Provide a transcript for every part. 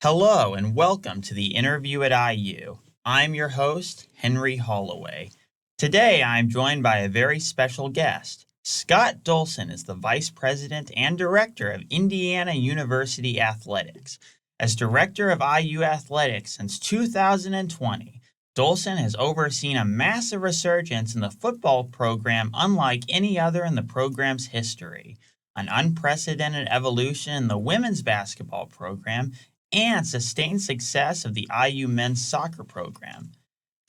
Hello and welcome to the interview at IU. I'm your host, Henry Holloway. Today I'm joined by a very special guest. Scott Dolson is the Vice President and Director of Indiana University Athletics. As Director of IU Athletics since 2020, Dolson has overseen a massive resurgence in the football program unlike any other in the program's history, an unprecedented evolution in the women's basketball program, and sustained success of the IU men's soccer program.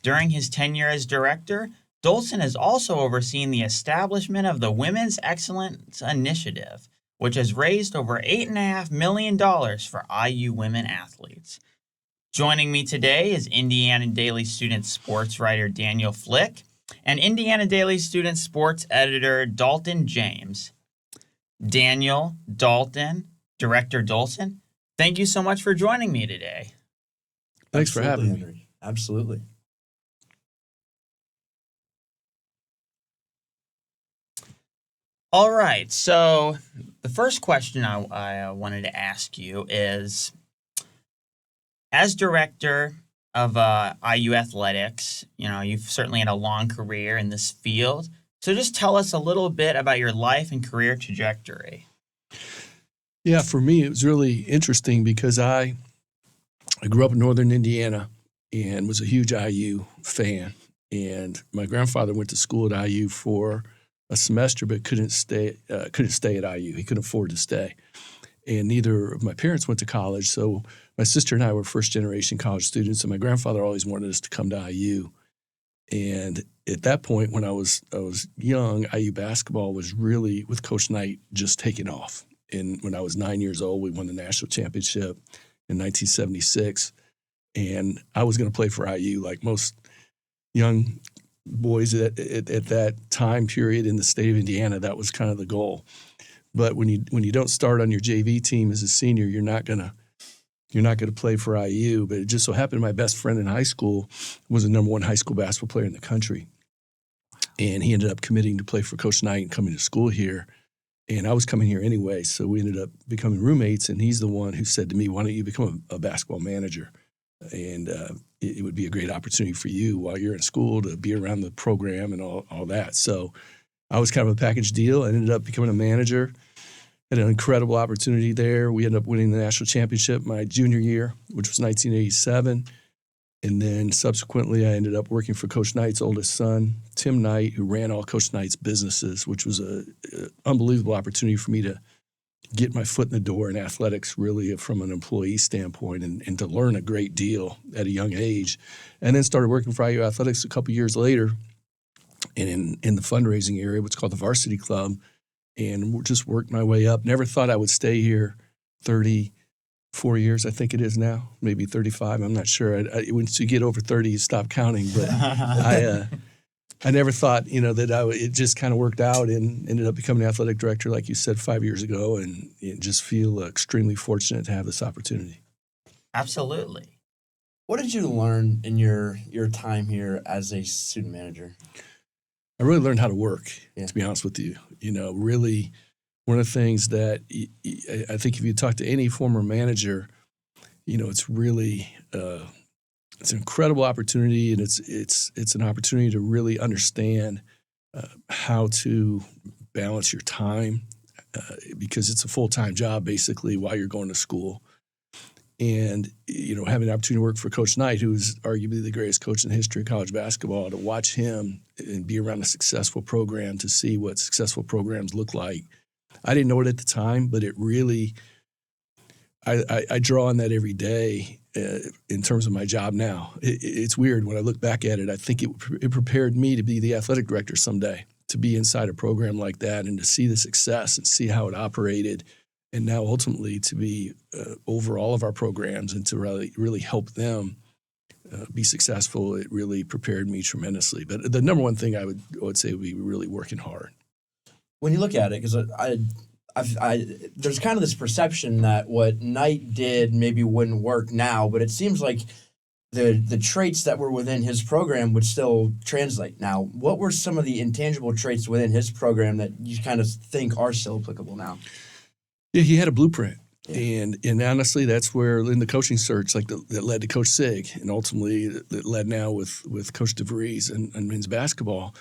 During his tenure as director, Dolson has also overseen the establishment of the Women's Excellence Initiative, which has raised over $8.5 million for IU women athletes. Joining me today is Indiana Daily Student sports writer Daniel Flick and Indiana Daily Student sports editor Dalton James. Daniel, Dalton, Director Dolson, thank you so much for joining me today. Thanks for having me. Henry. Absolutely. All right, so the first question I wanted to ask you is, as director of IU Athletics, you've certainly had a long career in this field. So just tell us a little bit about your life and career trajectory. Yeah, for me, it was really interesting because I grew up in northern Indiana and was a huge IU fan. And my grandfather went to school at IU for a semester, but couldn't stay at IU. He couldn't afford to stay. And neither of my parents went to college. So my sister and I were first-generation college students, and my grandfather always wanted us to come to IU. And at that point, when I was young, IU basketball was really, with Coach Knight, just taking off. And when I was 9 years old, we won the national championship in 1976. And I was going to play for IU like most young boys at that time period in the state of Indiana. That was kind of the goal. But when you don't start on your JV team as a senior, you're not going to play for IU. But it just so happened my best friend in high school was the number one high school basketball player in the country. And he ended up committing to play for Coach Knight and coming to school here. And I was coming here anyway, so we ended up becoming roommates, and he's the one who said to me, why don't you become a basketball manager? And it would be a great opportunity for you while you're in school to be around the program and all that. So I was kind of a package deal. I ended up becoming a manager. Had an incredible opportunity there. We ended up winning the national championship my junior year, which was 1987. And then subsequently, I ended up working for Coach Knight's oldest son, Tim Knight, who ran all Coach Knight's businesses, which was an unbelievable opportunity for me to get my foot in the door in athletics, really from an employee standpoint, and to learn a great deal at a young age. And then started working for IU Athletics a couple years later, and in the fundraising area, what's called the Varsity Club, and just worked my way up. Never thought I would stay here 34 years, I think it is now, maybe 35. I'm not sure. Once you get over 30, you stop counting. But I never thought, that it just kind of worked out and ended up becoming the athletic director, like you said, 5 years ago, and just feel extremely fortunate to have this opportunity. Absolutely. What did you learn in your time here as a student manager? I really learned how to work, Yeah. to be honest with you. Really one of the things that I think if you talk to any former manager, it's really it's an incredible opportunity, and it's an opportunity to really understand how to balance your time because it's a full-time job basically while you're going to school. And, having the opportunity to work for Coach Knight, who's arguably the greatest coach in the history of college basketball, to watch him and be around a successful program, to see what successful programs look like. I didn't know it at the time, but it really, I draw on that every day in terms of my job now. It's weird when I look back at it. I think it prepared me to be the athletic director someday, to be inside a program like that and to see the success and see how it operated. And now ultimately to be over all of our programs and to really help them be successful, it really prepared me tremendously. But the number one thing I would say would be really working hard. When you look at it, because there's kind of this perception that what Knight did maybe wouldn't work now, but it seems like the traits that were within his program would still translate. Now, what were some of the intangible traits within his program that you kind of think are still applicable now? Yeah, he had a blueprint. And honestly, that's where in the coaching search, like that led to Coach Sig, and ultimately that led now with Coach DeVries and men's basketball.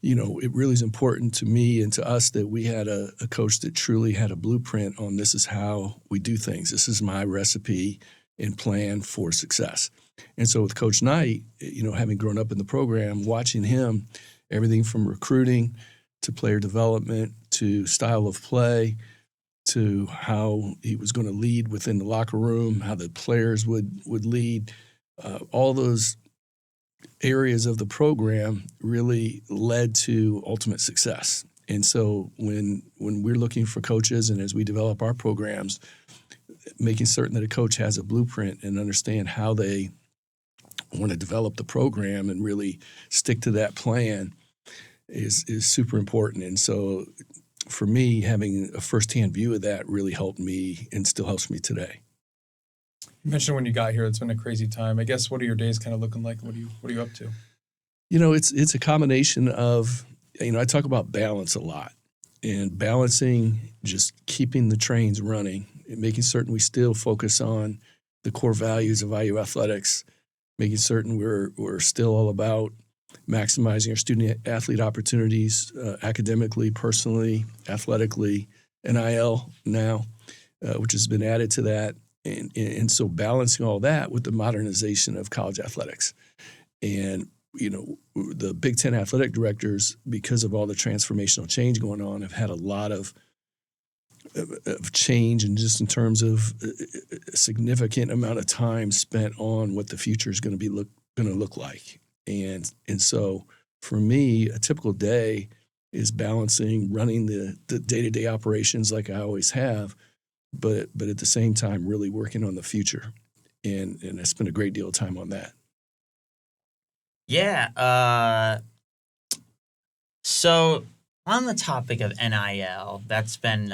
It really is important to me and to us that we had a coach that truly had a blueprint on this is how we do things. This is my recipe and plan for success. And so with Coach Knight, having grown up in the program, watching him, everything from recruiting to player development to style of play to how he was going to lead within the locker room, how the players would lead, all those areas of the program really led to ultimate success. And so when we're looking for coaches and as we develop our programs, making certain that a coach has a blueprint and understand how they want to develop the program and really stick to that plan is super important. And so for me, having a firsthand view of that really helped me and still helps me today. You mentioned when you got here, it's been a crazy time. I guess, what are your days kind of looking like? What are you up to? It's a combination of, I talk about balance a lot, and balancing, just keeping the trains running and making certain we still focus on the core values of IU athletics, making certain we're still all about maximizing our student athlete opportunities academically, personally, athletically, NIL now, which has been added to that. And so balancing all that with the modernization of college athletics. And, the Big Ten athletic directors, because of all the transformational change going on, have had a lot of change, and just in terms of a significant amount of time spent on what the future is going to look like. And so for me, a typical day is balancing running the day-to-day operations like I always have, but at the same time really working on the future. And I spent a great deal of time on that. Yeah. So on the topic of NIL, that's been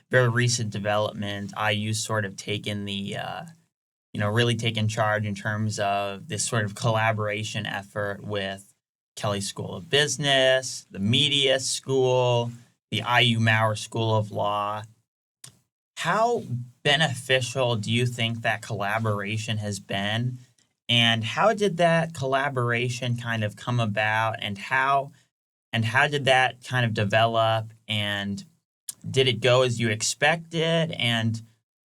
very recent development. IU sort of taken the really taken charge in terms of this sort of collaboration effort with Kelly School of Business, the Media School, the IU Maurer School of Law. How beneficial do you think that collaboration has been? And how did that collaboration kind of come about? And how did that kind of develop? And did it go as you expected? And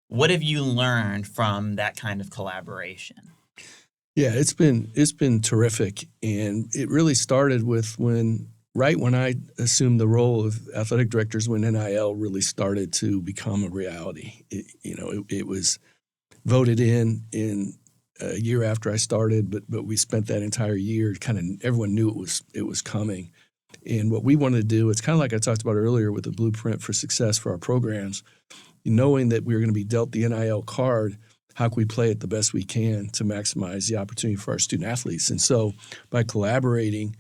what have you learned from that kind of collaboration? Yeah, it's been terrific, and it really started with when I assumed the role of athletic directors, when NIL really started to become a reality. It was voted in a year after I started, but we spent that entire year everyone knew it was coming. And what we wanted to do, it's kind of like I talked about earlier with the blueprint for success for our programs, knowing that we were going to be dealt the NIL card, how can we play it the best we can to maximize the opportunity for our student athletes? And so by collaborating,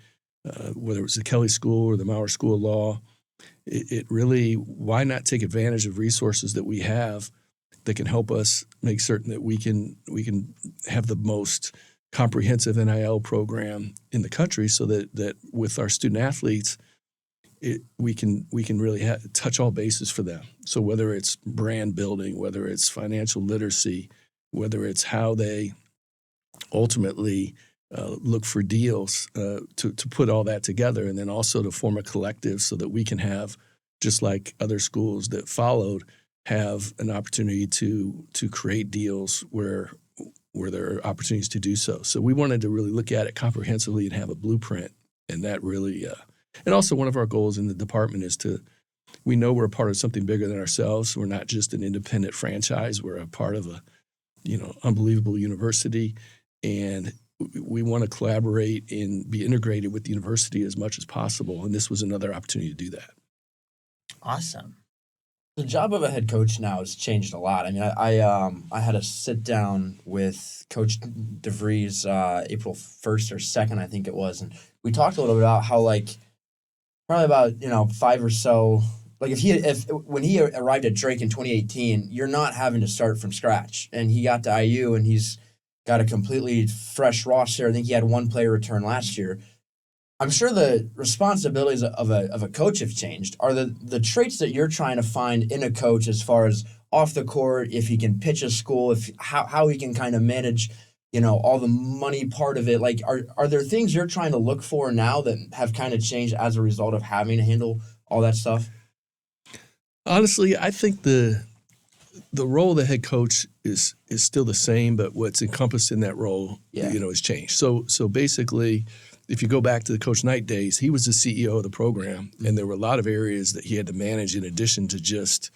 whether it was the Kelly School or the Maurer School of Law, it really, why not take advantage of resources that we have that can help us make certain that we can have the most comprehensive NIL program in the country, so that with our student athletes, we can really touch all bases for them. So whether it's brand building, whether it's financial literacy, whether it's how they ultimately look for deals, to put all that together, and then also to form a collective so that we can have, just like other schools that followed, have an opportunity to create deals where there are opportunities to do so. So we wanted to really look at it comprehensively and have a blueprint, and that really and also one of our goals in the department is we know we're a part of something bigger than ourselves. We're not just an independent franchise. We're a part of a unbelievable university, and we want to collaborate and be integrated with the university as much as possible. And this was another opportunity to do that. Awesome. The job of a head coach now has changed a lot. I mean, I had a sit down with Coach DeVries April 1st or 2nd, I think it was, and we talked a little bit about how, probably about 5 or so. When he arrived at Drake in 2018, you're not having to start from scratch, and he got to IU and he's got a completely fresh roster. I think he had one player return last year. I'm sure the responsibilities of a coach have changed. Are the traits that you're trying to find in a coach, as far as off the court, if he can pitch a school, if how he can kind of manage, all the money part of it. Like, are there things you're trying to look for now that have kind of changed as a result of having to handle all that stuff? Honestly, I think the role of the head coach is still the same, but what's encompassed in that role, has changed. So basically, if you go back to the Coach Knight days, he was the CEO of the program, and there were a lot of areas that he had to manage in addition to just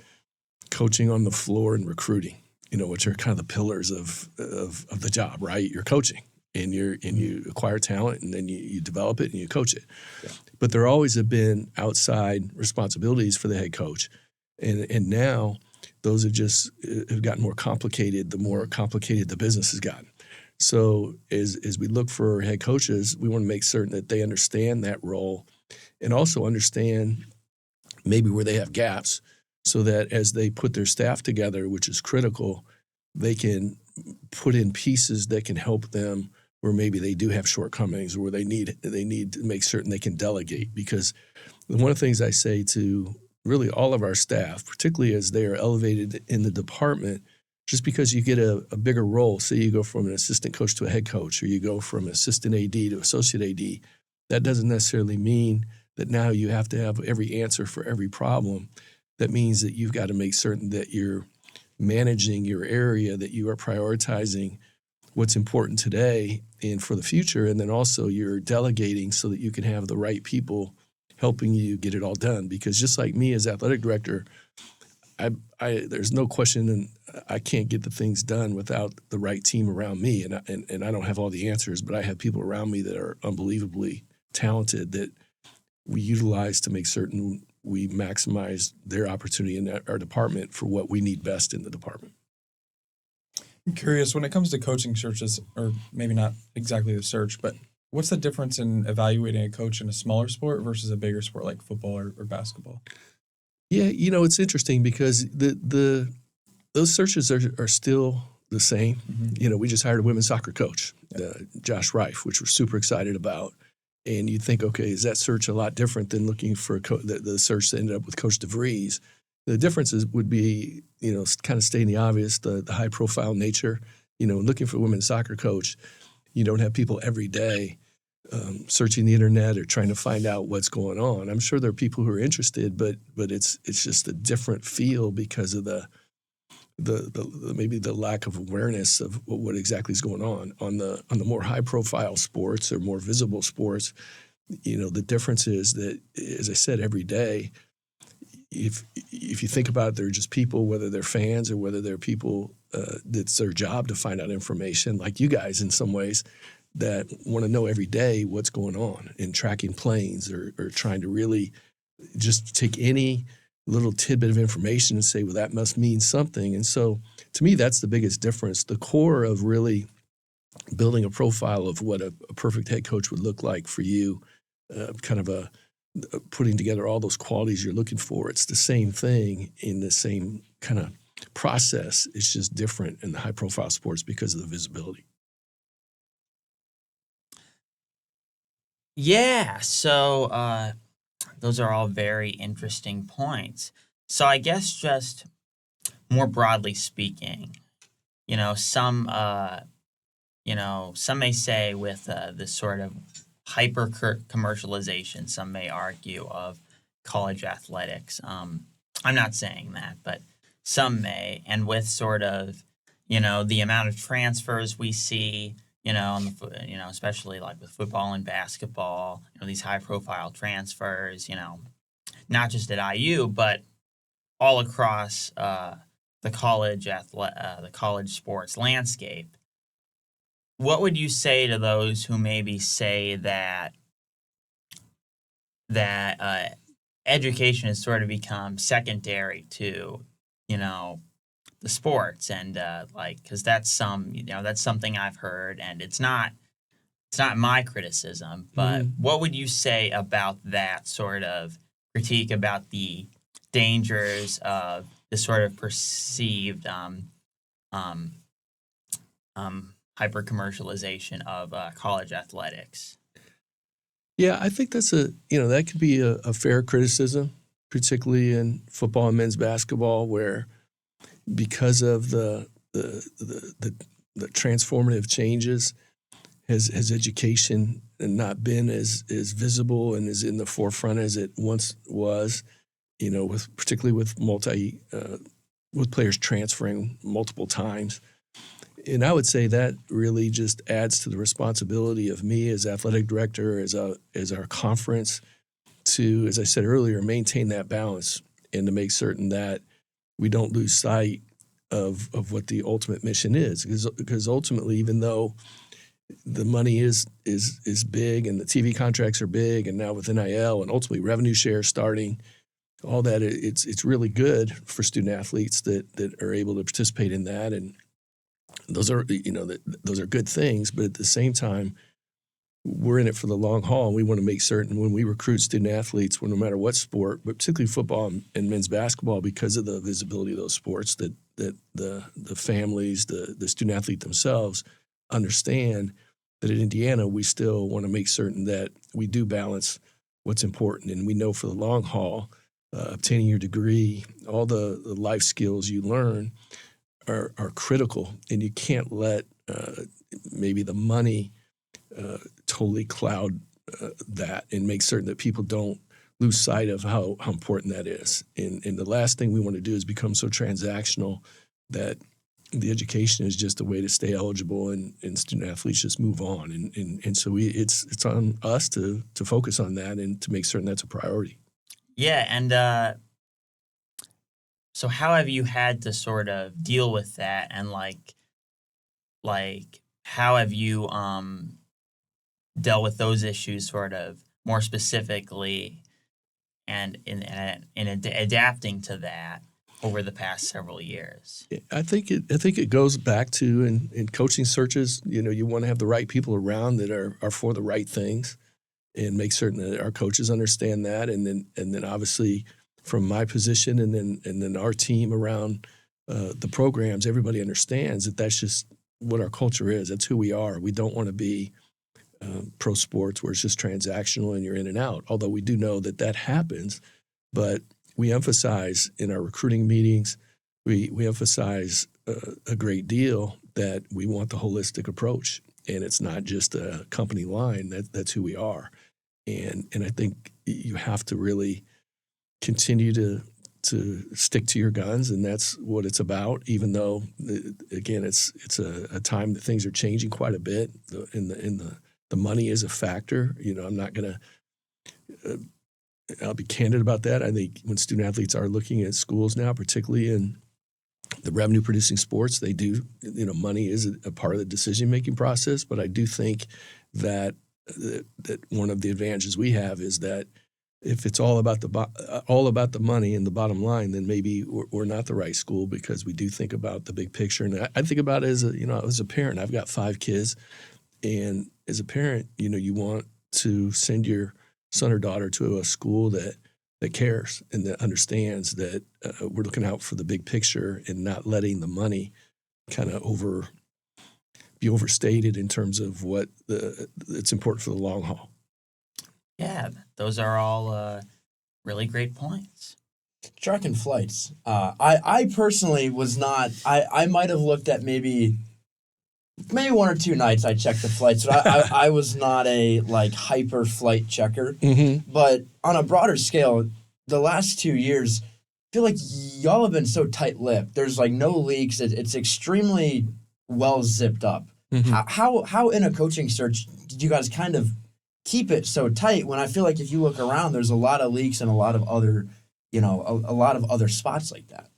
coaching on the floor and recruiting, which are kind of the pillars of the job, right? You're coaching, and you acquire talent, and then you develop it and you coach it. Yeah. But there always have been outside responsibilities for the head coach, and now those have gotten more complicated the more complicated the business has gotten. So as we look for head coaches, we want to make certain that they understand that role and also understand maybe where they have gaps so that as they put their staff together, which is critical, they can put in pieces that can help them where maybe they do have shortcomings or where they need to make certain they can delegate. Because one of the things I say to really all of our staff, particularly as they are elevated in the department, just because you get a bigger role, say you go from an assistant coach to a head coach, or you go from assistant AD to associate AD, that doesn't necessarily mean that now you have to have every answer for every problem. That means that you've got to make certain that you're managing your area, that you are prioritizing what's important today and for the future, and then also you're delegating so that you can have the right people helping you get it all done. Because just like me as athletic director, there's no question, and I can't get the things done without the right team around me. And I don't have all the answers, but I have people around me that are unbelievably talented that we utilize to make certain we maximize their opportunity in our department for what we need best in the department. I'm curious, when it comes to coaching searches, or maybe not exactly the search, but what's the difference in evaluating a coach in a smaller sport versus a bigger sport like football or basketball? Yeah, it's interesting because those searches are still the same. Mm-hmm. We just hired a women's soccer coach, Josh Reif, which we're super excited about. And you think, okay, is that search a lot different than looking for the search that ended up with Coach DeVries? The differences would be, kind of stating the obvious, the high-profile nature. Looking for a women's soccer coach, you don't have people every day searching the internet or trying to find out what's going on. I'm sure there are people who are interested, but it's just a different feel because of the maybe the lack of awareness of what exactly is going on the more high profile sports or more visible sports. The difference is that, as I said, every day, if you think about it, they're just people, whether they're fans or whether they're people that's their job to find out information, like you guys in some ways, that want to know every day what's going on in tracking planes or trying to really just take any little tidbit of information and say, well, that must mean something. And so to me, that's the biggest difference. The core of really building a profile of what a perfect head coach would look like for you, kind of putting together all those qualities you're looking for. It's the same thing in the same kind of process. It's just different in the high profile sports because of the visibility. Yeah, so those are all very interesting points. So I guess just more broadly speaking, some may say with this sort of hyper commercialization, some may argue, of college athletics. I'm not saying that, but some may, and with sort of the amount of transfers we see. Especially like with football and basketball, these high-profile transfers, not just at IU, but all across the college sports landscape. What would you say to those who maybe say that education has sort of become secondary to, the sports, and because that's something I've heard, and it's not my criticism, but what would you say about that sort of critique about the dangers of the sort of perceived hyper commercialization of college athletics? Yeah, I think that's that could be a fair criticism, particularly in football and men's basketball, where because of the transformative changes, has education not been as visible and as in the forefront as it once was. Particularly with with players transferring multiple times. And I would say that really just adds to the responsibility of me as athletic director, as our conference, to, as I said earlier, maintain that balance and to make certain that we don't lose sight of what the ultimate mission is. Because ultimately, even though the money is big and the TV contracts are big, and now with NIL and ultimately revenue share starting, all that, it's really good for student athletes that are able to participate in that, and those are those are good things. But at the same time, we're in it for the long haul, and we want to make certain when we recruit student athletes, no matter what sport, but particularly football and men's basketball, because of the visibility of those sports, that the families, the student athlete themselves understand that at Indiana we still want to make certain that we do balance what's important, and we know for the long haul. Obtaining your degree, all the life skills you learn are critical, and you can't let maybe the money totally cloud that, and make certain that people don't lose sight of how important that is. And the last thing we want to do is become so transactional that the education is just a way to stay eligible, and student athletes just move on. And so it's on us to focus on that and to make certain that's a priority. Yeah, and so how have you had to sort of deal with that, and like how have you dealt with those issues sort of more specifically, and in adapting to that over the past several years? I think it goes back to in coaching searches. You want to have the right people around that are for the right things, and make certain that our coaches understand that, and then obviously from my position and then our team around the programs, everybody understands that that's just what our culture is. That's who we are. We don't want to be pro sports where it's just transactional and you're in and out. Although we do know that happens, but we emphasize in our recruiting meetings, we emphasize a great deal that we want the holistic approach. And it's not just a company line. That's who we are, and I think you have to really continue to stick to your guns, and that's what it's about. Even though, again, it's a time that things are changing quite a bit, and the money is a factor. I'm not going to. I'll be candid about that. I think when student athletes are looking at schools now, particularly in the revenue-producing sports, they do, money is a part of the decision-making process. But I do think that one of the advantages we have is that if it's all about the money and the bottom line, then maybe we're not the right school, because we do think about the big picture. And I think about it as a parent. I've got 5 kids, and as a parent, you want to send your son or daughter to a school that cares and that understands that we're looking out for the big picture and not letting the money kind of be overstated in terms of what it's important for the long haul. Yeah, those are all really great points. Truck and flights. I personally was not. I might have looked at maybe 1 or 2 nights I checked the flights, but I was not a hyper flight checker. Mm-hmm. But on a broader scale, the last 2 years, I feel like y'all have been so tight-lipped. There's no leaks. It's extremely well zipped up. Mm-hmm. How in a coaching search did you guys kind of keep it so tight, when I feel like if you look around, there's a lot of leaks and a lot of other, a lot of other spots like that?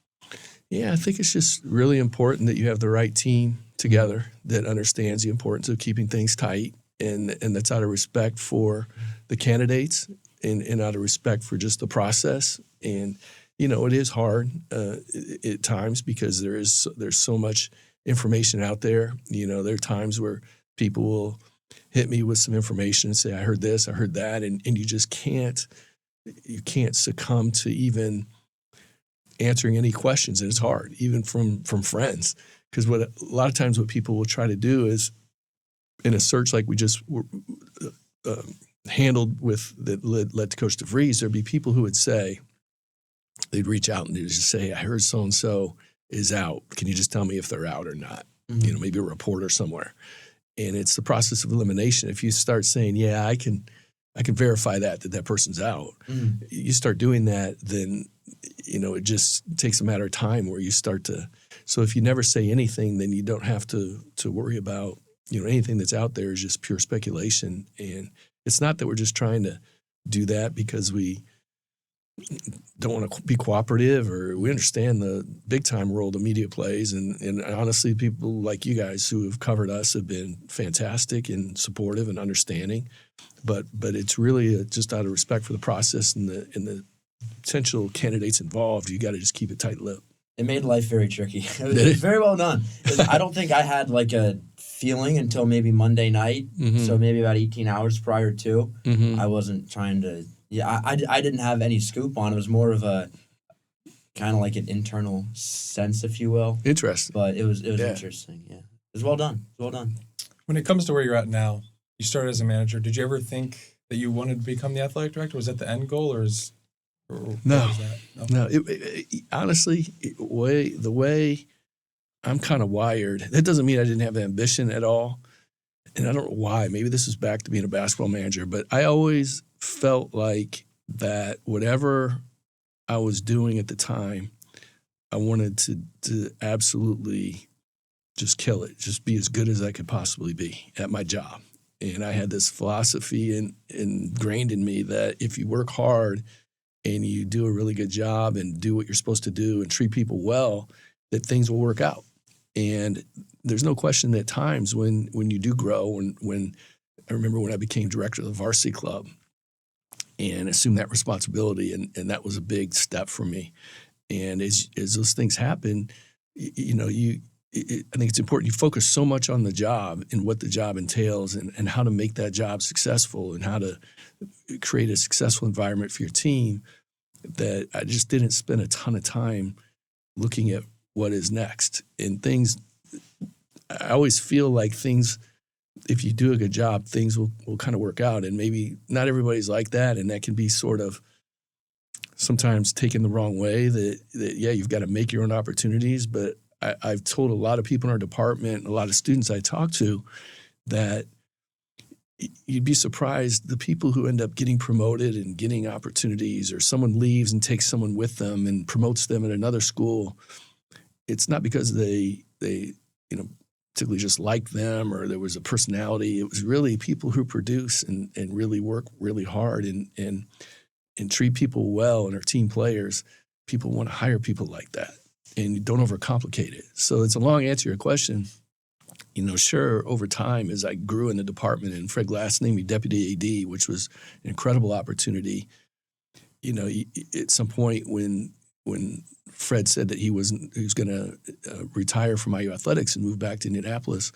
Yeah, I think it's just really important that you have the right team together that understands the importance of keeping things tight, and that's out of respect for the candidates and out of respect for just the process. And it is hard at times, because there's so much information out there. There are times where people will hit me with some information and say, I heard this, I heard that, and you just can't succumb to even answering any questions. And it's hard, even from friends, because a lot of times what people will try to do is, in a search like we just handled with that led to Coach DeVries, there'd be people who would say, they'd reach out and they'd just say, I heard so-and-so is out. Can you just tell me if they're out or not? Mhm. You know, maybe a reporter somewhere. And it's the process of elimination. If you start saying, yeah, I can verify that person's out, Mhm. you start doing that, then, you know, it just takes a matter of time where you start to. So if you never say anything, then you don't have to worry about, you know, anything that's out there is just pure speculation. And it's not that we're just trying to do that because we don't want to be cooperative, or we understand the big time role the media plays. And honestly, people like you guys who have covered us have been fantastic and supportive and understanding. But it's really just out of respect for the process and the potential candidates involved. You got to just keep it tight-lipped. It made life very tricky. It was very well done. I don't think I had like a feeling until maybe Monday night. Mm-hmm. So maybe about 18 hours prior to. Mm-hmm. I wasn't trying to. Yeah, I didn't have any scoop on it. It was more of a kind of like an internal sense, if you will. Interesting. But it was Yeah. interesting. Yeah, it was well done. It was well done. When it comes to where you're at now, you started as a manager. Did you ever think that you wanted to become the athletic director? Was that the end goal, or is or No. what was that? No, honestly, the way I'm kind of wired, that doesn't mean I didn't have ambition at all. And I don't know why. Maybe this is back to being a basketball manager, but I always felt like that whatever I was doing at the time, I wanted to absolutely just kill it, just be as good as I could possibly be at my job. And I had this philosophy ingrained in me that if you work hard and you do a really good job and do what you're supposed to do and treat people well, that things will work out. And there's no question that times when you do grow, when I remember when I became director of the varsity club and assumed that responsibility, and that was a big step for me. And as those things happen, you know, I think it's important you focus so much on the job and what the job entails and how to make that job successful and how to create a successful environment for your team, that I just didn't spend a ton of time looking at what is next. And things, I always feel like things, if you do a good job, things will kind of work out. And maybe not everybody's like that, and that can be sort of sometimes taken the wrong way, that yeah, you've got to make your own opportunities. But I've told a lot of people in our department, a lot of students I talk to, that you'd be surprised the people who end up getting promoted and getting opportunities, or someone leaves and takes someone with them and promotes them at another school. It's not because they you know, particularly just like them or there was a personality. It was really people who produce and really work really hard and treat people well and are team players. People want to hire people like that, and you don't overcomplicate it. So it's a long answer to your question. You know, sure, over time, as I grew in the department and Fred Glass named me deputy AD, which was an incredible opportunity. You know, at some point when Fred said that he was going to retire from IU athletics and move back to Indianapolis,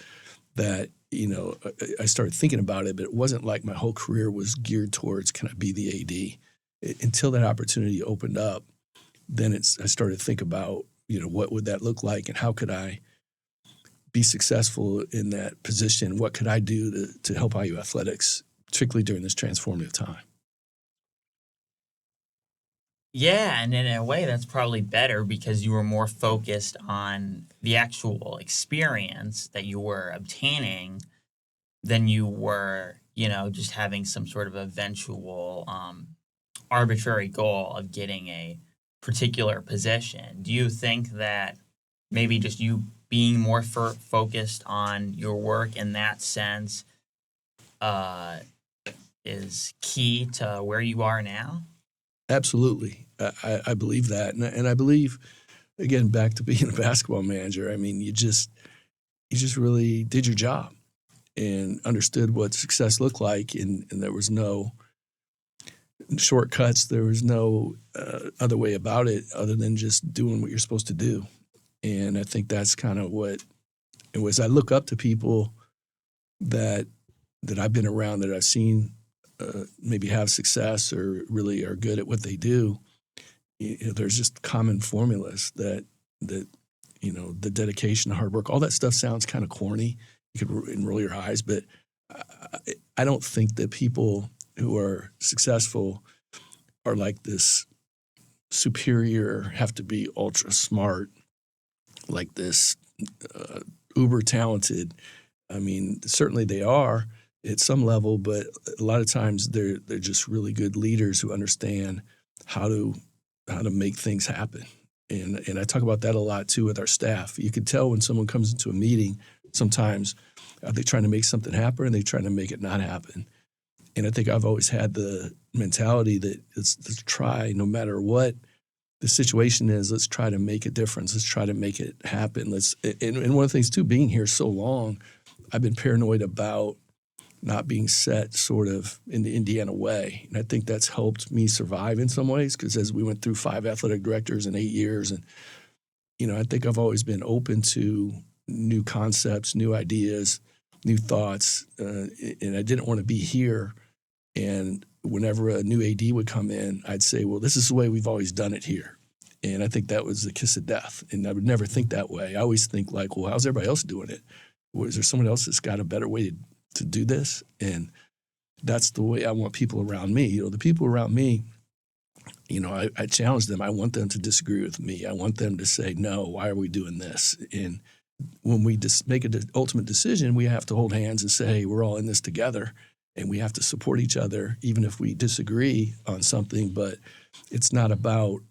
that, you know, I started thinking about it, but it wasn't like my whole career was geared towards, can I be the AD? Until that opportunity opened up, then I started to think about, you know, what would that look like and how could I be successful in that position? What could I do to help IU athletics, particularly during this transformative time? Yeah, and in a way that's probably better because you were more focused on the actual experience that you were obtaining than you were, you know, just having some sort of eventual arbitrary goal of getting a particular position. Do you think that maybe just you being more focused on your work in that sense is key to where you are now? Absolutely. I believe that. And I believe, again, back to being a basketball manager, I mean, you just really did your job and understood what success looked like. And there was no shortcuts. There was no other way about it other than just doing what you're supposed to do. And I think that's kind of what it was. I look up to people that I've been around, that I've seen maybe have success or really are good at what they do. You know, there's just common formulas that you know, the dedication, the hard work, all that stuff sounds kind of corny. You could roll your eyes, but I don't think that people who are successful are like this superior, have to be ultra smart, like this uber talented. I mean, certainly they are at some level, but a lot of times they're just really good leaders who understand how to make things happen. And I talk about that a lot too with our staff. You can tell when someone comes into a meeting, sometimes are they trying to make something happen or are they trying to make it not happen? And I think I've always had the mentality that let's try, no matter what the situation is, let's try to make a difference. Let's try to make it happen. And one of the things too, being here so long, I've been paranoid about not being set sort of in the Indiana way. And I think that's helped me survive in some ways because as we went through 5 athletic directors in 8 years, and, I think I've always been open to new concepts, new ideas, new thoughts. And I didn't want to be here. And whenever a new AD would come in, I'd say, well, this is the way we've always done it here. And I think that was the kiss of death. And I would never think that way. I always think like, well, how's everybody else doing it? Is there someone else that's got a better way to do this? And that's the way I want people around me. The people around me, I challenge them. I want them to disagree with me. I want them to say, no, why are we doing this? And when we just make an ultimate decision, we have to hold hands and say, we're all in this together. And we have to support each other, even if we disagree on something. But it's not about,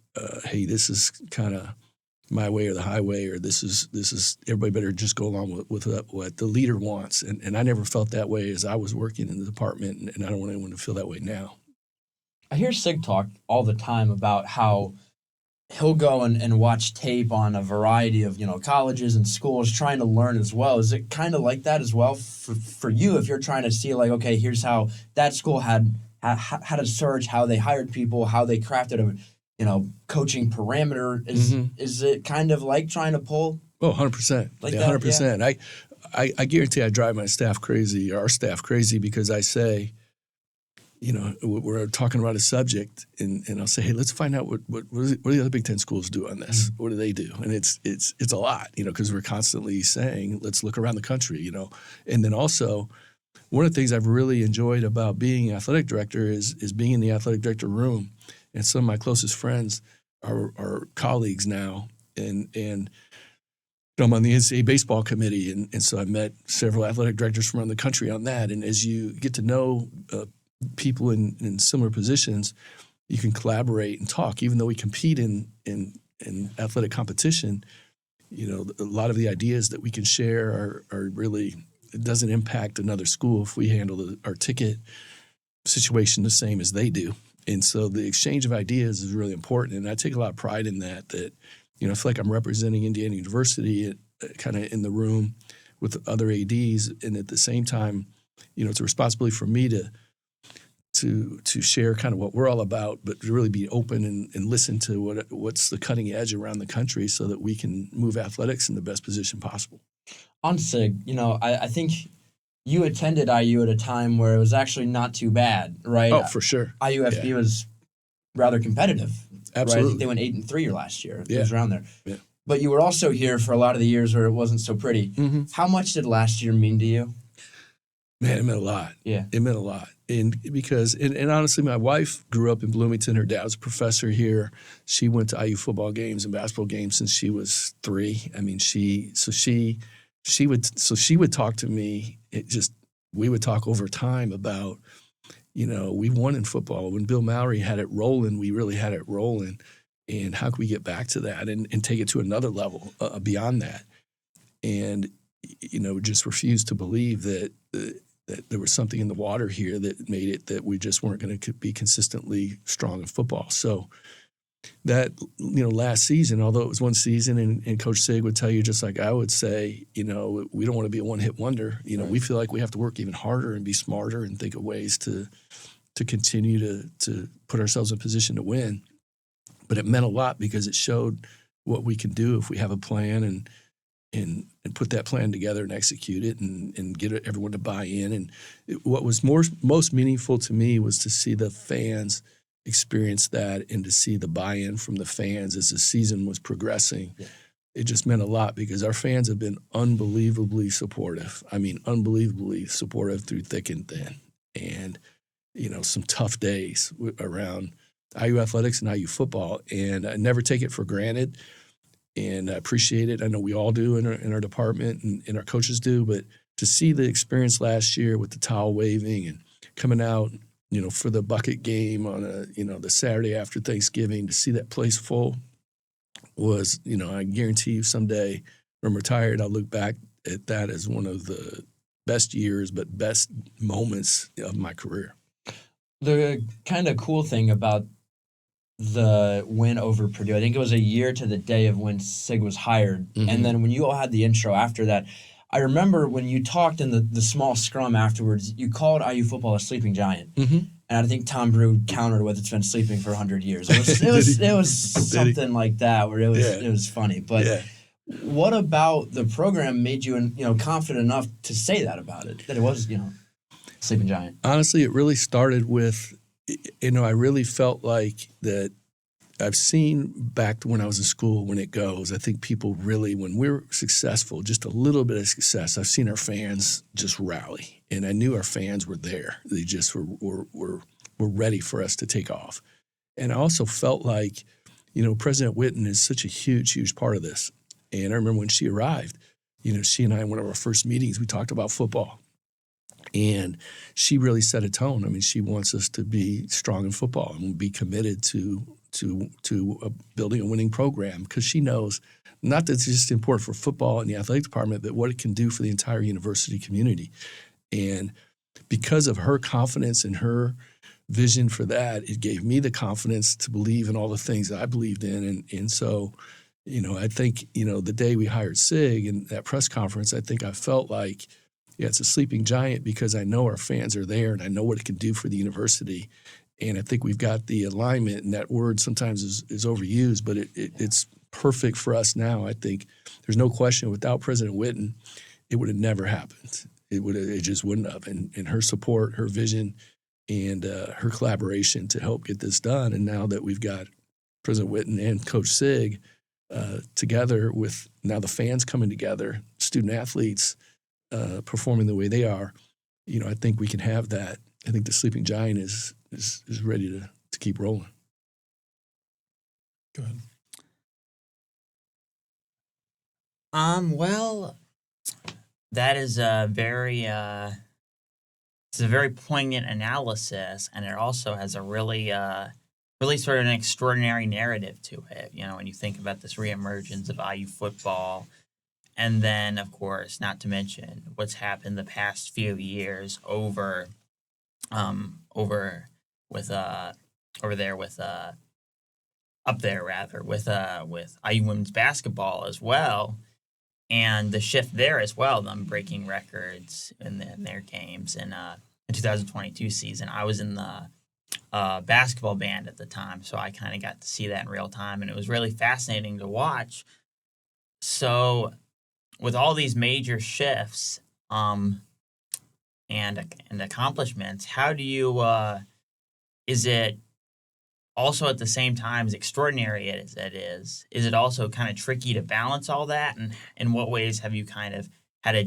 hey, this is kind of my way or the highway, or this is everybody better just go along with what the leader wants. And I never felt that way as I was working in the department, and I don't want anyone to feel that way now. I hear Sig talk all the time about how he'll go and watch tape on a variety of, colleges and schools trying to learn as well. Is it kind of like that as well for you if you're trying to see like, okay, here's how that school had a search, how they hired people, how they crafted a, coaching parameter? Is it kind of like trying to pull? Oh, 100%. Like yeah, that? 100%. Yeah. I guarantee I drive my staff crazy, our staff crazy, because I say, we're talking about a subject, and I'll say, hey, let's find out what do the other Big Ten schools do on this? What do they do? And it's a lot, because we're constantly saying, let's look around the country, And then also, one of the things I've really enjoyed about being athletic director is being in the athletic director room. And some of my closest friends are colleagues now, and I'm on the NCAA baseball committee, and so I met several athletic directors from around the country on that. And as you get to know people in similar positions, you can collaborate and talk. Even though we compete in athletic competition, a lot of the ideas that we can share are really, it doesn't impact another school if we handle our ticket situation the same as they do. And so the exchange of ideas is really important. And I take a lot of pride in that I feel like I'm representing Indiana University kind of in the room with other ADs. And at the same time, it's a responsibility for me to share kind of what we're all about, but to really be open and listen to what's the cutting edge around the country so that we can move athletics in the best position possible. On Sig, I think you attended IU at a time where it was actually not too bad, right? Oh, for sure. IUFB was rather competitive. Absolutely. Right? I think they went 8-3 your last year. Yeah. It was around there. Yeah. But you were also here for a lot of the years where it wasn't so pretty. Mm-hmm. How much did last year mean to you? Man, it meant a lot. Yeah. It meant a lot. And because honestly, my wife grew up in Bloomington. Her dad was a professor here. She went to IU football games and basketball games since she was 3. I mean, she would talk to me. We would talk over time about, we won in football. When Bill Mallory had it rolling, we really had it rolling. And how can we get back to that and take it to another level beyond that? And, just refused to believe that there was something in the water here that made it that we just weren't going to be consistently strong in football. So that, last season, although it was one season, and Coach Sig would tell you, just like I would say, we don't want to be a one-hit wonder. Right. We feel like we have to work even harder and be smarter and think of ways to continue to put ourselves in a position to win. But it meant a lot because it showed what we can do if we have a plan and put that plan together and execute it and get everyone to buy in. And what was most meaningful to me was to see the fans experience that and to see the buy-in from the fans as the season was progressing. Yeah. It just meant a lot because our fans have been unbelievably supportive. I mean, unbelievably supportive through thick and thin. And, some tough days around IU athletics and IU football. And I never take it for granted. And I appreciate it. I know we all do in our department and our coaches do, but to see the experience last year with the towel waving and coming out, for the bucket game on the Saturday after Thanksgiving, to see that place full was, I guarantee you someday when I'm retired, I'll look back at that as one of the best years, but best moments of my career. The kind of cool thing about the win over Purdue, I think it was a year to the day of when Sig was hired. Mm-hmm. And then when you all had the intro after that, I remember when you talked in the small scrum afterwards, you called IU football a sleeping giant. Mm-hmm. And I think Tom Brew countered with it's been sleeping for 100 years. It was something like that where it was funny. But what about the program made you confident enough to say that about it, that it was, sleeping giant? Honestly, it really started with, I really felt like that I've seen back to when I was in school, when it goes, I think people really, when we're successful, just a little bit of success, I've seen our fans just rally. And I knew our fans were there. They just were ready for us to take off. And I also felt like, President Whitten is such a huge, huge part of this. And I remember when she arrived, she and I, in one of our first meetings, we talked about football. And she really set a tone. I mean, she wants us to be strong in football and be committed to building a winning program, because she knows not that it's just important for football and the athletic department, but what it can do for the entire university community. And because of her confidence and her vision for that, it gave me the confidence to believe in all the things that I believed in. And so, I think, the day we hired Sig in that press conference, I think I felt like, it's a sleeping giant because I know our fans are there and I know what it can do for the university. And I think we've got the alignment, and that word sometimes is overused, but it's perfect for us now. I think there's no question without President Whitten, it would have never happened. It just wouldn't have. And her support, her vision, and her collaboration to help get this done. And now that we've got President Whitten and Coach Sig together with now the fans coming together, student athletes performing the way they are, I think we can have that. I think the sleeping giant is ready to keep rolling. Go ahead. Well, that is a very it's a very poignant analysis, and it also has a really sort of an extraordinary narrative to it. When you think about this reemergence of IU football, and then of course, not to mention what's happened the past few years over with IU women's basketball as well, and the shift there as well, them breaking records in their games. And in 2022 season, I was in the basketball band at the time, so I kind of got to see that in real time, and it was really fascinating to watch. So, with all these major shifts and accomplishments, how do you is it also at the same time, as extraordinary as it is it also kind of tricky to balance all that? And in what ways have you kind of had to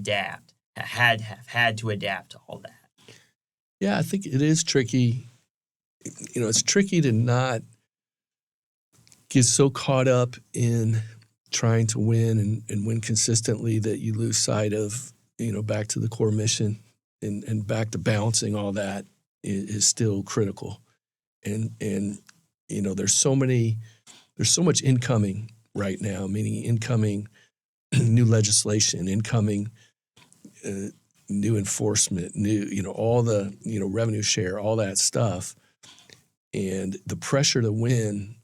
adapt to all that? Yeah, I think it is tricky. It's tricky to not get so caught up in trying to win and win consistently that you lose sight of, back to the core mission and back to balancing all that is still critical. And there's so much incoming right now, meaning incoming new legislation, incoming new enforcement, new, all the, revenue share, all that stuff. And the pressure to win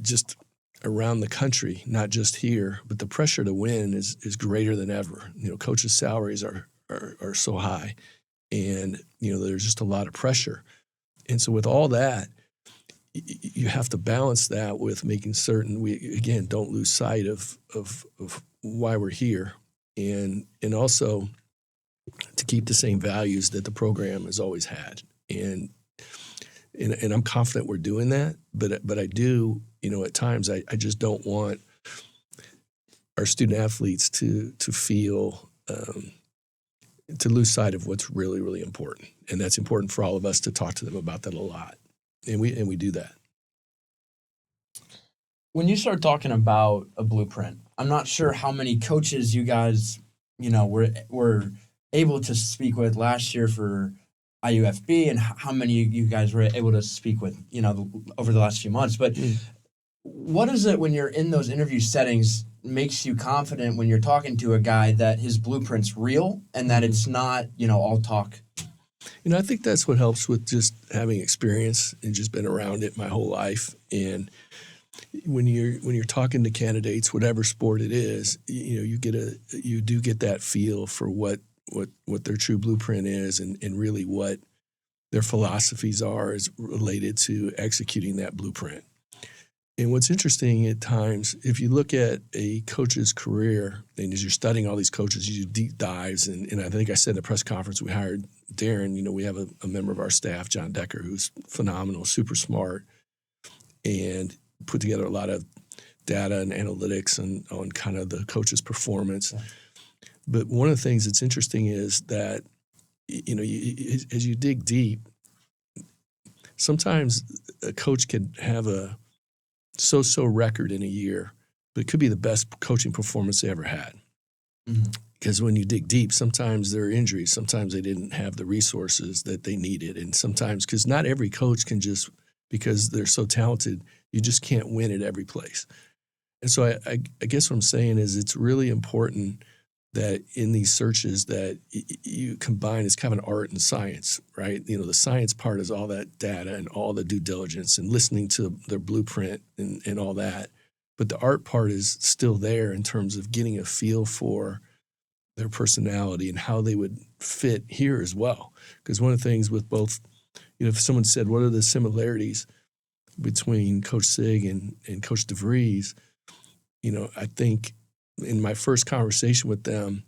just around the country, not just here, but the pressure to win is greater than ever. Coaches' salaries are so high, and there's just a lot of pressure. And so with all that, you have to balance that with making certain we again don't lose sight of why we're here, and also to keep the same values that the program has always had. And I'm confident we're doing that, but I do, at times I just don't want our student athletes to feel to lose sight of what's really, really important. And that's important for all of us to talk to them about that a lot. And we do that. When you start talking about a blueprint, I'm not sure how many coaches you guys, were able to speak with last year for IUFB, and how many you guys were able to speak with, over the last few months. But what is it when you're in those interview settings makes you confident when you're talking to a guy that his blueprint's real and that it's not, all talk? I think that's what helps with just having experience and just been around it my whole life. And when you're talking to candidates, whatever sport it is, you do get that feel for what their true blueprint is and really what their philosophies are as related to executing that blueprint. And what's interesting at times, if you look at a coach's career, and as you're studying all these coaches, you do deep dives. And I think I said in the press conference we hired Darren, we have a member of our staff, John Decker, who's phenomenal, super smart, and put together a lot of data and analytics on kind of the coach's performance. Yeah. But one of the things that's interesting is that, as you dig deep, sometimes a coach can have a so-so record in a year, but it could be the best coaching performance they ever had. Because when you dig deep, sometimes there are injuries. Sometimes they didn't have the resources that they needed. And sometimes, because not every coach can just, because they're so talented, you just can't win at every place. And so I guess what I'm saying is it's really important that in these searches that you combine, it's kind of an art and science, right? The science part is all that data and all the due diligence and listening to their blueprint and all that. But the art part is still there in terms of getting a feel for their personality and how they would fit here as well. Because one of the things with both, if someone said, what are the similarities between Coach Sig and Coach DeVries, I think in my first conversation with them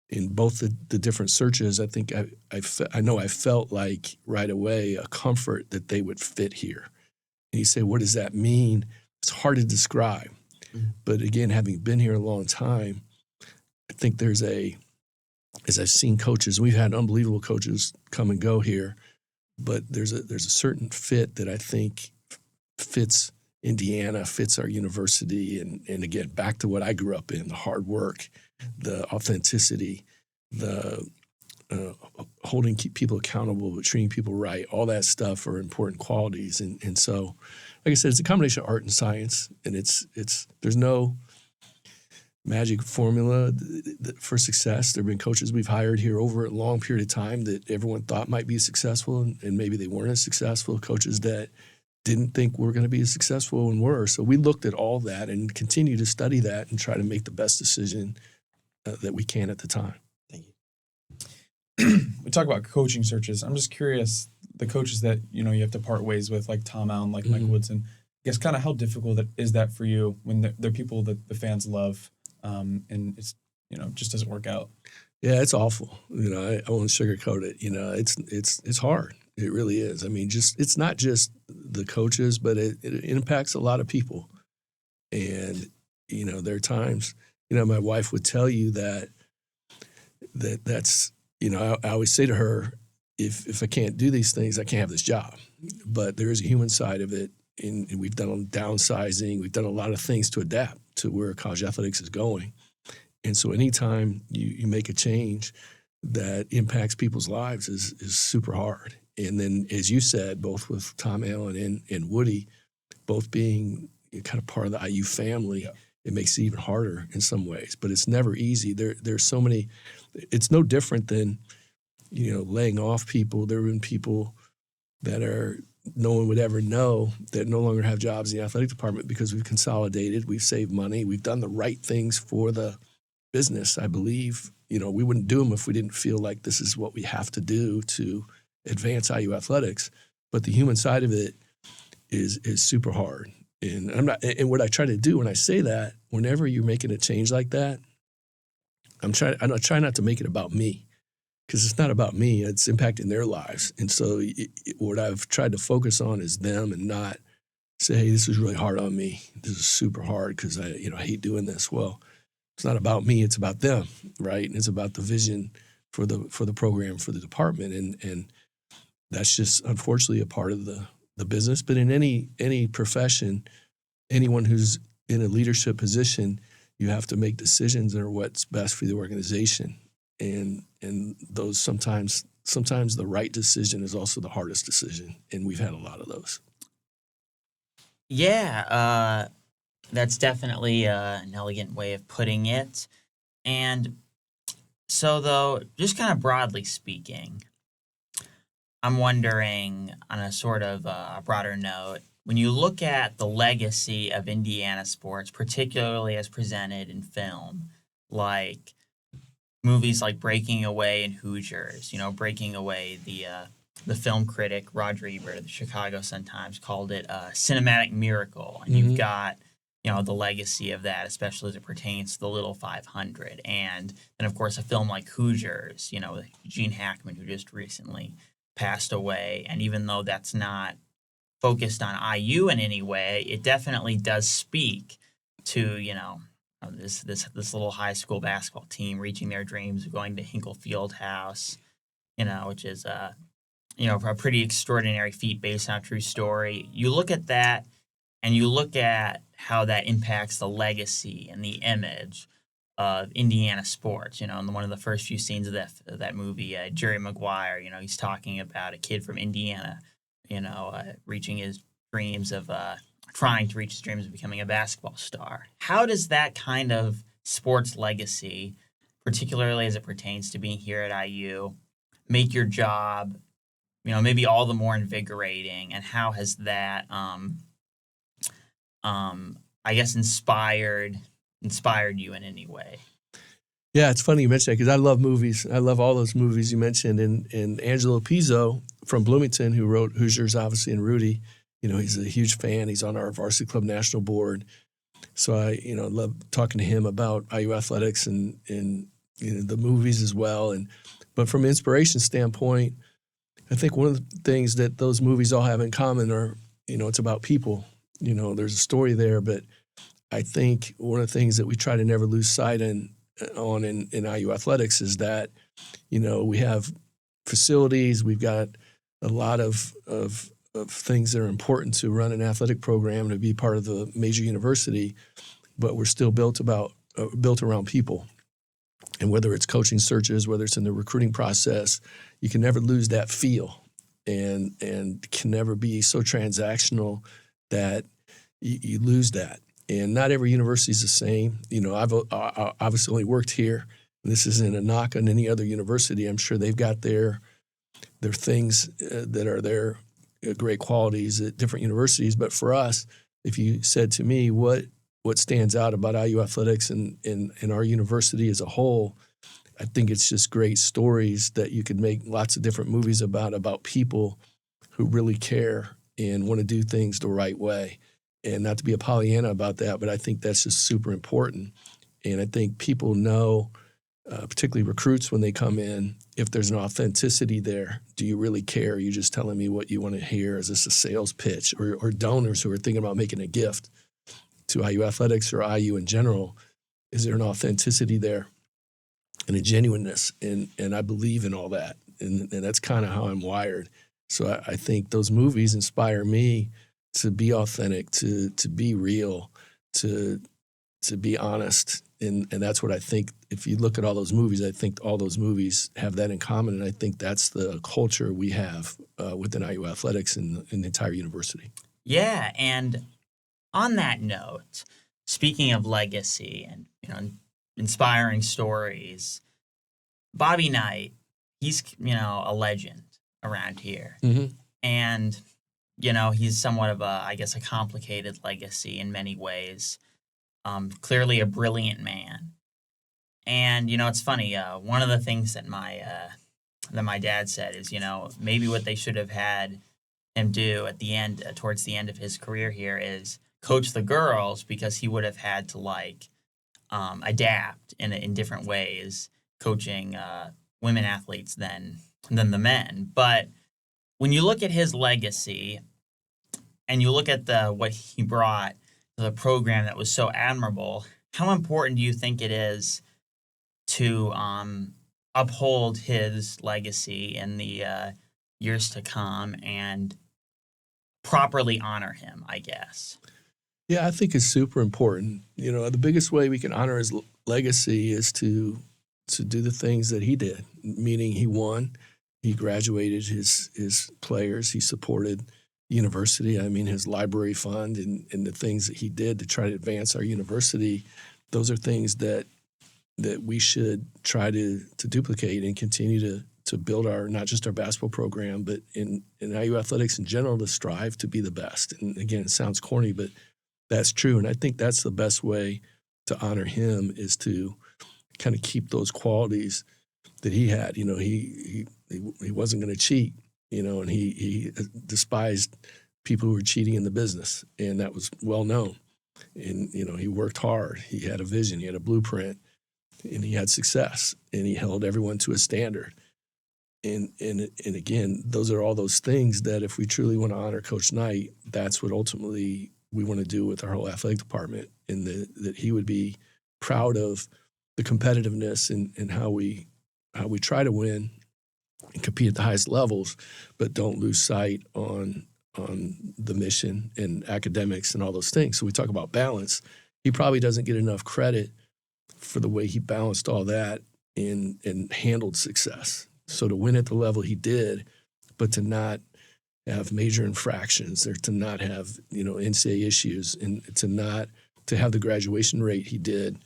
in both the different searches, I think I know I felt like right away a comfort that they would fit here. And you say, what does that mean? It's hard to describe. But again, having been here a long time, I think as I've seen coaches, we've had unbelievable coaches come and go here, but there's a certain fit that I think fits Indiana, fits our university, and again, back to what I grew up in, the hard work, the authenticity, the holding people accountable, but treating people right, all that stuff are important qualities. And so, like I said, it's a combination of art and science, and there's no magic formula for success. There have been coaches we've hired here over a long period of time that everyone thought might be successful, and maybe they weren't as successful. Coaches that didn't think we're going to be as successful and were. So we looked at all that and continue to study that and try to make the best decision that we can at the time. Thank you. We talk about coaching searches. I'm just curious, the coaches that you have to part ways with, like Tom Allen, like Mike Woodson. I guess kind of how difficult is that for you when they're people that the fans love, and it's just doesn't work out. Yeah, it's awful. I won't sugarcoat it. It's hard. It really is. I mean, it's not just the coaches, but it impacts a lot of people. And, there are times, my wife would tell you that's, I always say to her, if I can't do these things, I can't have this job. But there is a human side of it. And we've done downsizing. We've done a lot of things to adapt to where college athletics is going. And so anytime you make a change that impacts people's lives is super hard. And then, as you said, both with Tom Allen and Woody, both being kind of part of the IU family, it makes it even harder in some ways. But it's never easy. There's so many. It's no different than, laying off people. There have been people that no one would ever know that no longer have jobs in the athletic department because we've consolidated, we've saved money, we've done the right things for the business, I believe. We wouldn't do them if we didn't feel like this is what we have to do to advance IU athletics. But the human side of it is super hard. And and what I try to do when I say that, whenever you're making a change like that, I try not to make it about me, because it's not about me. It's impacting their lives. And so what I've tried to focus on is them and not say, hey, this is really hard on me. This is super hard because I hate doing this. Well, it's not about me. It's about them, right? And it's about the vision for the program, for the department. And that's just unfortunately a part of the business. But in any profession, anyone who's in a leadership position, you have to make decisions that are what's best for the organization. And those sometimes the right decision is also the hardest decision. And we've had a lot of those. Yeah, that's definitely an elegant way of putting it. And so, though, just kind of broadly speaking, I'm wondering on a sort of a broader note, when you look at the legacy of Indiana sports, particularly as presented in film, like movies like Breaking Away and Hoosiers, Breaking Away, the film critic Roger Ebert of the Chicago Sun-Times called it a cinematic miracle. And you've got, the legacy of that, especially as it pertains to the Little 500. And then, of course, a film like Hoosiers, with Gene Hackman, who just recently passed away. And even though that's not focused on IU in any way, it definitely does speak to, this little high school basketball team reaching their dreams of going to Hinkle Fieldhouse, which is a pretty extraordinary feat based on a true story. You look at that and you look at how that impacts the legacy and the image of Indiana sports. In one of the first few scenes of that movie, Jerry Maguire, he's talking about a kid from Indiana, reaching his dreams of trying to reach his dreams of becoming a basketball star. How does that kind of sports legacy, particularly as it pertains to being here at IU, make your job, maybe all the more invigorating? And how has that, I guess, inspired you in any way? Yeah, it's funny you mention that because I love movies. I love all those movies you mentioned. And Angelo Pizzo from Bloomington, who wrote Hoosiers, obviously, and Rudy, he's a huge fan. He's on our Varsity Club National Board. So I, love talking to him about IU athletics and the movies as well. But from an inspiration standpoint, I think one of the things that those movies all have in common are, it's about people. There's a story there, but I think one of the things that we try to never lose sight in IU athletics is that, we have facilities, we've got a lot of things that are important to run an athletic program, to be part of the major university, but we're still built around people. And whether it's coaching searches, whether it's in the recruiting process, you can never lose that feel and can never be so transactional that you lose that. And not every university is the same. I've obviously only worked here. This isn't a knock on any other university. I'm sure they've got their things that are their great qualities at different universities. But for us, if you said to me what stands out about IU athletics and our university as a whole, I think it's just great stories that you could make lots of different movies about people who really care and want to do things the right way. And not to be a Pollyanna about that, but I think that's just super important. And I think people know, particularly recruits when they come in, if there's an authenticity there. Do you really care? Are you just telling me what you want to hear? Is this a sales pitch? Or donors who are thinking about making a gift to IU athletics or IU in general? Is there an authenticity there and a genuineness? And I believe in all that. And that's kind of how I'm wired. So I think those movies inspire me to be authentic, to be real, to be honest. And that's what I think. If you look at all those movies, I think all those movies have that in common. And I think that's the culture we have within IU athletics and the entire university. Yeah. And on that note, speaking of legacy and, inspiring stories, Bobby Knight, he's, a legend around here. Mm-hmm. And, he's somewhat of a complicated legacy in many ways. Clearly a brilliant man. And, it's funny, one of the things that my dad said is, maybe what they should have had him do at the end, towards the end of his career here, is coach the girls, because he would have had to adapt in different ways, coaching women athletes than the men. But when you look at his legacy and you look at what he brought to the program that was so admirable, how important do you think it is to uphold his legacy in the years to come and properly honor him, I guess? Yeah, I think it's super important. The biggest way we can honor his legacy is to do the things that he did, meaning he won, he graduated his players, he supported the university. I mean, his library fund and the things that he did to try to advance our university, those are things that we should try to duplicate and continue to build not just our basketball program, but in IU athletics in general, to strive to be the best. And again, it sounds corny, but that's true. And I think that's the best way to honor him, is to kind of keep those qualities that he had. He wasn't going to cheat, and he despised people who were cheating in the business. And that was well known. And, he worked hard. He had a vision. He had a blueprint. And he had success. And he held everyone to a standard. And again, those are all those things that if we truly want to honor Coach Knight, that's what ultimately we want to do with our whole athletic department, and that he would be proud of the competitiveness and how we try to win and compete at the highest levels, but don't lose sight on the mission and academics and all those things. So we talk about balance. He probably doesn't get enough credit for the way he balanced all that and handled success. So to win at the level he did, but to not have major infractions, or to not have, NCAA issues, and to have the graduation rate he did,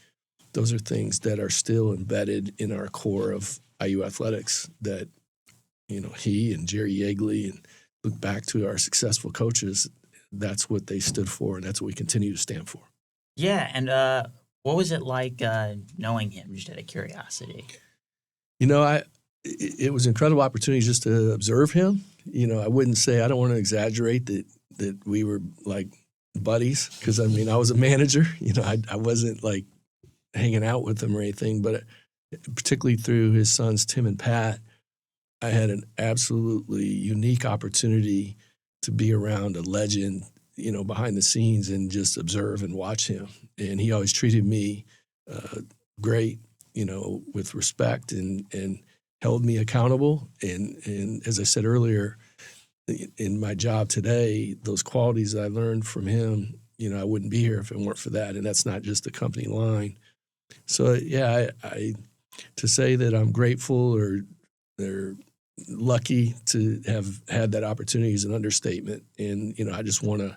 those are things that are still embedded in our core of IU athletics that, he and Jerry Yeagley, and look back to our successful coaches, that's what they stood for, and that's what we continue to stand for. Yeah, and what was it like knowing him, just out of curiosity? It was an incredible opportunity just to observe him. I wouldn't say, I don't want to exaggerate that we were like buddies, because I was a manager. I wasn't like hanging out with him or anything, but particularly through his sons, Tim and Pat, I had an absolutely unique opportunity to be around a legend, behind the scenes, and just observe and watch him. And he always treated me great, with respect and held me accountable. And as I said earlier, in my job today, those qualities that I learned from him, I wouldn't be here if it weren't for that. And that's not just the company line. So, yeah, I to say that I'm grateful or they're lucky to have had that opportunity is an understatement. And, I just want to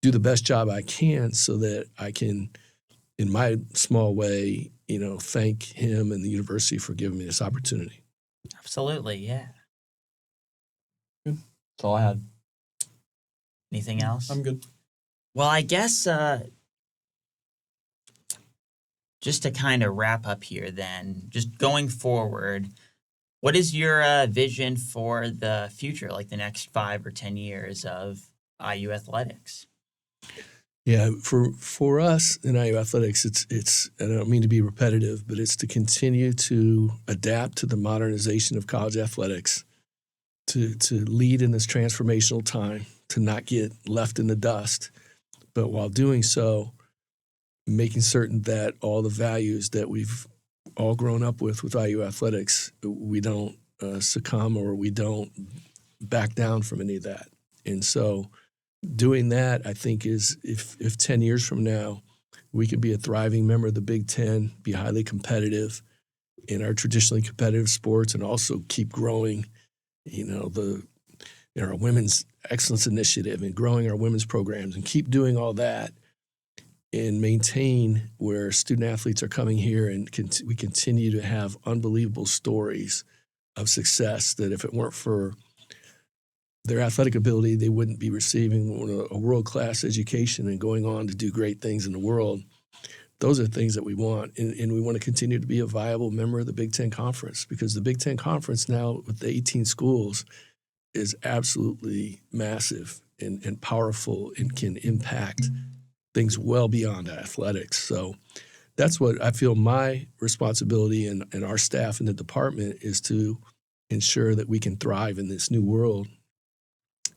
do the best job I can so that I can, in my small way, thank him and the university for giving me this opportunity. Absolutely, yeah. Good. That's all I had. Anything else? I'm good. Well, I guess just to kind of wrap up here then, just going forward, what is your vision for the future, like the next 5 or 10 years of IU athletics? Yeah, for us in IU athletics, it's I don't mean to be repetitive, but it's to continue to adapt to the modernization of college athletics, to lead in this transformational time, to not get left in the dust, but while doing so, making certain that all the values that we've all grown up with IU athletics, we don't succumb or we don't back down from any of that. And so doing that, I think, is if 10 years from now we could be a thriving member of the Big Ten, be highly competitive in our traditionally competitive sports, and also keep growing, our women's excellence initiative and growing our women's programs, and keep doing all that and maintain where student athletes are coming here, and we continue to have unbelievable stories of success that if it weren't for their athletic ability, they wouldn't be receiving a world-class education and going on to do great things in the world. Those are things that we want, and we want to continue to be a viable member of the Big Ten Conference, because the Big Ten Conference now with the 18 schools is absolutely massive and powerful and can impact things well beyond athletics. So that's what I feel my responsibility and our staff in the department is, to ensure that we can thrive in this new world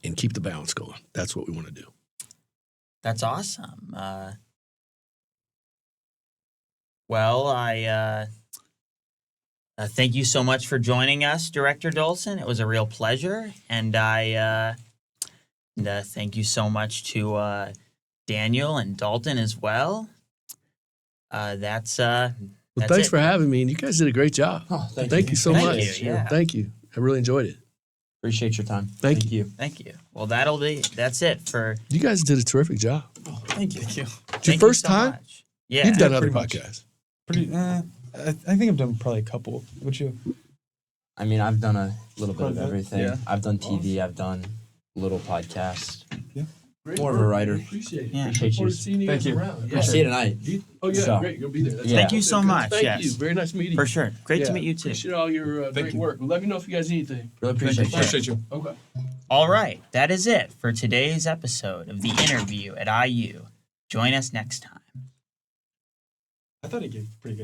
and keep the balance going. That's what we want to do. That's awesome. Well, I thank you so much for joining us, Director Dolson. It was a real pleasure, and I thank you so much to Daniel and Dalton as well. That's Well, thanks it. for having me, and you guys did a great job. Oh, Thank you so Thank much. you, yeah. Thank you. I really enjoyed it. Appreciate your time. Thank you. Thank you. Well, that's it for. You guys did a terrific job. Oh, thank you. Thank you. It's your Thank you first so time? much. Yeah. You've done other pretty much. podcasts. I think I've done probably a couple. Would you? I mean, I've done a little bit of Quite a bit, everything. yeah. I've done TV. I've done little podcasts. Great More of a work. writer. Appreciate it. Yeah. Appreciate Look forward you. to seeing you Thank guys you. around. I'll see you tonight. Oh, yeah, So- great. You're going to be there. That's Yeah. Thank you so much. Thank yes. you. Very nice meeting For you. sure. Great Yeah, to meet you too. Appreciate all your great you. work. Let me know if you guys need anything. Really Thank appreciate you. you. Appreciate you. Okay. All right, that is it for today's episode of the interview at IU. Join us next time. I thought he gave pretty good.